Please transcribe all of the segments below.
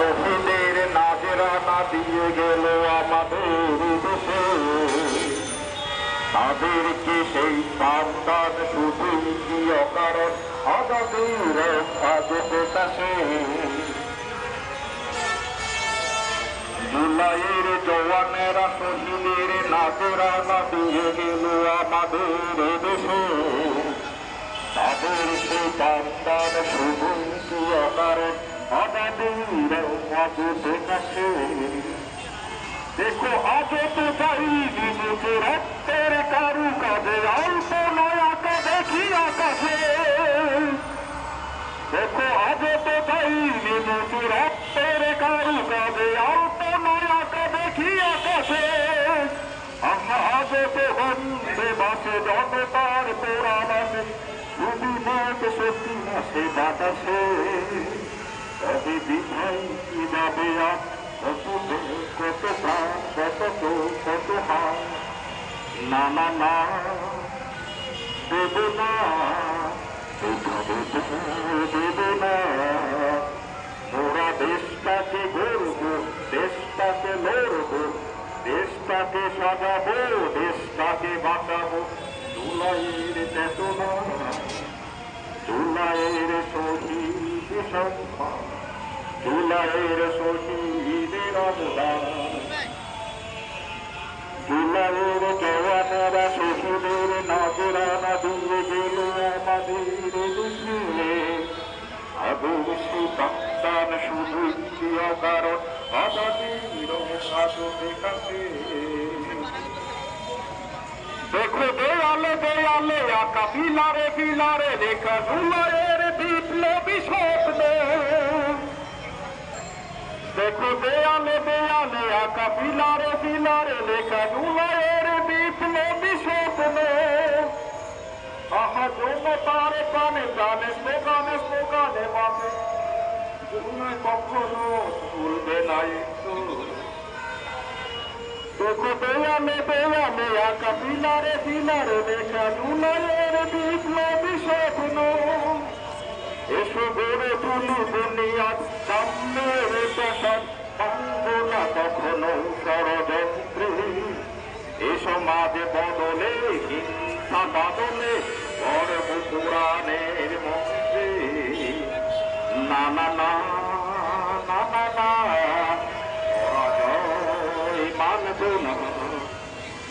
শহীদের নাজরানা দিয়ে গেল আমাদের দেশে, তাদেরকে সেই প্রাণদান শুধুই কি অকারণ আজাদের আজ প্রকাশে। জুলাইয়ের জওয়ানেরা শহীদের নাজরানা দিয়ে গেল আমাদের দেশে, তাদের সেই প্রাণদান শুধুই কি অকারণ আজাদের আজ প্রকাশে। দেখো আজও তো যাইনি মুখে রক্তের কারু কাজে, অল্প নয় আঁকা দেখি আকাশে। দেখো আজও তো যাইনি মুখে রক্তের কারু কাজে, অল্প নয় আঁকা দেখি আকাশে। আজও তো বন্দে বাসে জনতার পোড়াবাসে, শুধু মত সত্যি আসে বাতাসে। তবে বিধাই কি যাবে আর কত কত প্রাণ কত কত হাত, না না না দেব না, দেব না। মোরা দেশটাকে গড়ব, দেশটাকে লড়ব, দেশটাকে সাজাবো, দেশটাকে বাঁচাবো। জুলাইয়ের চেতনা, জুলাইয়ের শহীদ সংখ্যা, জুলাইয়ের শহীদের অবদান। জুলাইয়ের জওয়ানেরা শহীদের নাজরানা দিয়ে গেল আমাদের দেশে, তাদের সেই প্রাণদান শুধুই কি অকারণ আজাদের আজ প্রকাশে। দেখো দেয়ালে দেয়ালে আঁকা পিলারে পিলারে লেখা জুলাইয়ের বিপ্লবী স্বপ্ন। দেখো দেয়ালে দেয়ালে আঁকা পিলারে পিলারে লেখা জুলাইয়ের বিপ্লবী স্বপ্ন। আহা জনতার প্রাণে প্রাণে স্লোগানে স্লোগানে বাঁচে, জুলাই কখনো ভুলবে না একটু। দেখো দেয়ালে দেয়ালে আঁকা পিলারে পিলারে লেখা জুলাইয়ের বিপ্লবী স্বপ্ন। এসো গড়ে তুলি দুনিয়ার সামনের প্রাসাদ, ভাঙব না কখনো ষড়যন্ত্রে। এসো মাঝে বদলে হিংসা বাদলে গর্ব পুরাণের মন্ত্রে। না না না না না না পরাজয় মানব না,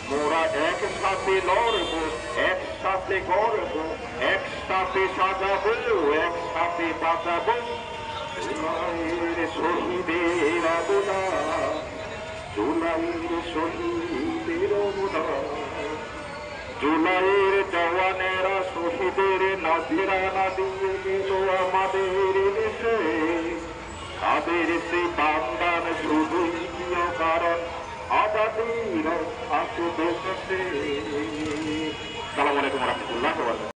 মোরা একসাথে লড়বো, একসাথে গড়ব, একসাথে সাজাবো, একসাথে বাঁচাবো। জুলাইয়ের শহীদের অবদান, জুলাইয়ের শহীদের অবদান। জুলাইয়ের জওয়ানেরা শহীদের নাজরানা দিয়ে গেল আমাদের দেশে, তাদের সেই প্রাণদান শুধুই কি অকারণ আজাদের আজ প্রকাশে। আসসালামু আলাইকুম ওয়া রাহমাতুল্লাহ।